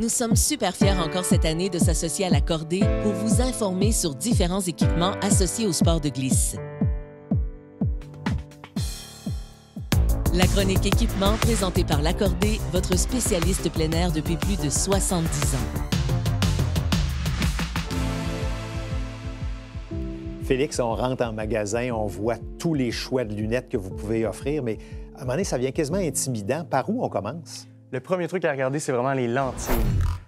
Nous sommes super fiers encore cette année de s'associer à la Cordée pour vous informer sur différents équipements associés au sport de glisse. La chronique équipement présentée par la Cordée, votre spécialiste plein air depuis plus de 70 ans. Félix, on rentre en magasin, on voit tous les choix de lunettes que vous pouvez offrir, mais à un moment donné, ça devient quasiment intimidant. Par où on commence? Le premier truc à regarder, c'est vraiment les lentilles.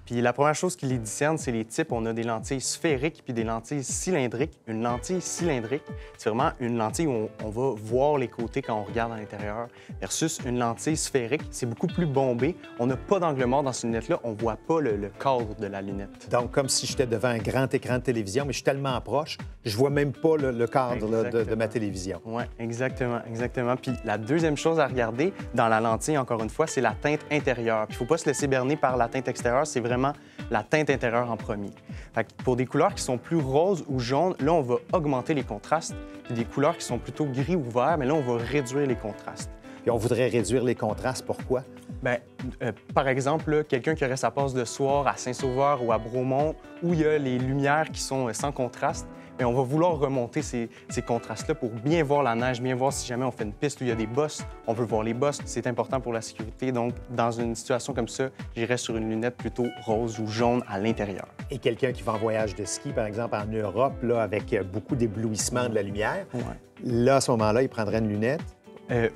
Puis la première chose qui les discerne, c'est les types. On a des lentilles sphériques puis des lentilles cylindriques. Une lentille cylindrique, c'est vraiment une lentille où on va voir les côtés quand on regarde à l'intérieur, versus une lentille sphérique, c'est beaucoup plus bombé. On n'a pas d'angle mort dans cette lunette-là, on ne voit pas le cadre de la lunette. Donc, comme si j'étais devant un grand écran de télévision, mais je suis tellement proche, je vois même pas le cadre là, de ma télévision. Oui, exactement, exactement. Puis la deuxième chose à regarder dans la lentille, encore une fois, c'est la teinte intérieure. Puis il ne faut pas se laisser berner par la teinte extérieure, c'est vraiment la teinte intérieure en premier. Fait que pour des couleurs qui sont plus roses ou jaunes, là, on va augmenter les contrastes. Puis des couleurs qui sont plutôt gris ou vert, mais là, on va réduire les contrastes. Puis on voudrait réduire les contrastes, pourquoi? Bien, par exemple, quelqu'un qui aurait sa passe de soir à Saint-Sauveur ou à Bromont, où il y a les lumières qui sont sans contraste, bien, on va vouloir remonter ces contrastes-là pour bien voir la neige, bien voir si jamais on fait une piste où il y a des bosses, on veut voir les bosses, c'est important pour la sécurité. Donc, dans une situation comme ça, j'irais sur une lunette plutôt rose ou jaune à l'intérieur. Et quelqu'un qui va en voyage de ski, par exemple, en Europe, là, avec beaucoup d'éblouissement de la lumière, là, à ce moment-là, il prendrait une lunette.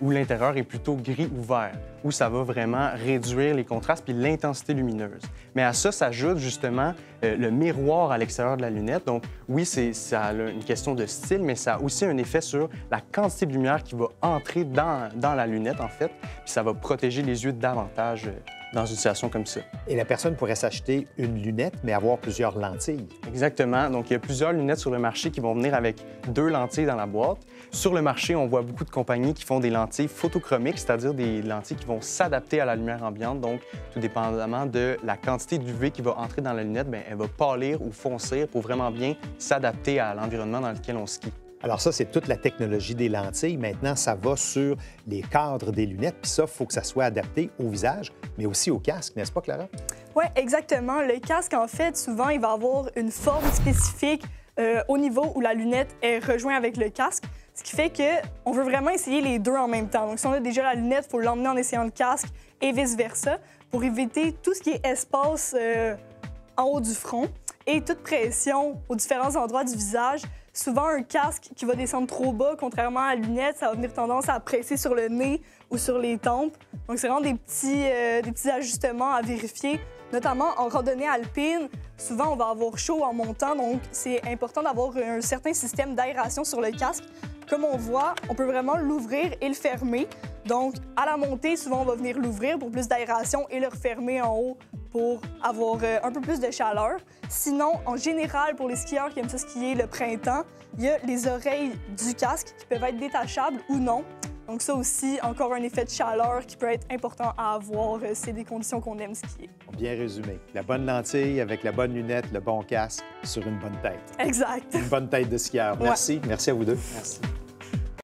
Où l'intérieur est plutôt gris ou vert, où ça va vraiment réduire les contrastes puis l'intensité lumineuse. Mais à ça s'ajoute justement le miroir à l'extérieur de la lunette. Donc oui, ça a une question de style, mais ça a aussi un effet sur la quantité de lumière qui va entrer dans la lunette, en fait, puis ça va protéger les yeux davantage dans une situation comme ça. Et la personne pourrait s'acheter une lunette, mais avoir plusieurs lentilles. Exactement. Donc, il y a plusieurs lunettes sur le marché qui vont venir avec 2 lentilles dans la boîte. Sur le marché, on voit beaucoup de compagnies qui font des lentilles photochromiques, c'est-à-dire des lentilles qui vont s'adapter à la lumière ambiante. Donc, tout dépendamment de la quantité d'UV qui va entrer dans la lunette, bien, elle va pâlir ou foncir pour vraiment bien s'adapter à l'environnement dans lequel on skie. Alors ça, c'est toute la technologie des lentilles. Maintenant, ça va sur les cadres des lunettes. Puis ça, il faut que ça soit adapté au visage, mais aussi au casque, n'est-ce pas, Clara? Oui, exactement. Le casque, en fait, souvent, il va avoir une forme spécifique au niveau où la lunette est rejointe avec le casque, ce qui fait qu'on veut vraiment essayer les deux en même temps. Donc, si on a déjà la lunette, il faut l'emmener en essayant le casque et vice-versa pour éviter tout ce qui est espace en haut du front et toute pression aux différents endroits du visage. Souvent, un casque qui va descendre trop bas, contrairement à la lunette, ça va venir tendance à presser sur le nez ou sur les tempes. Donc, c'est vraiment des petits ajustements à vérifier, notamment en randonnée alpine. Souvent, on va avoir chaud en montant, donc c'est important d'avoir un certain système d'aération sur le casque. Comme on voit, on peut vraiment l'ouvrir et le fermer. Donc, à la montée, souvent, on va venir l'ouvrir pour plus d'aération et le refermer en haut pour avoir un peu plus de chaleur. Sinon, en général, pour les skieurs qui aiment ça skier le printemps, il y a les oreilles du casque qui peuvent être détachables ou non. Donc ça aussi, encore un effet de chaleur qui peut être important à avoir. C'est des conditions qu'on aime skier. Bien résumé. La bonne lentille avec la bonne lunette, le bon casque sur une bonne tête. Exact. Une bonne tête de skieur. Merci. Ouais. Merci à vous deux. Merci.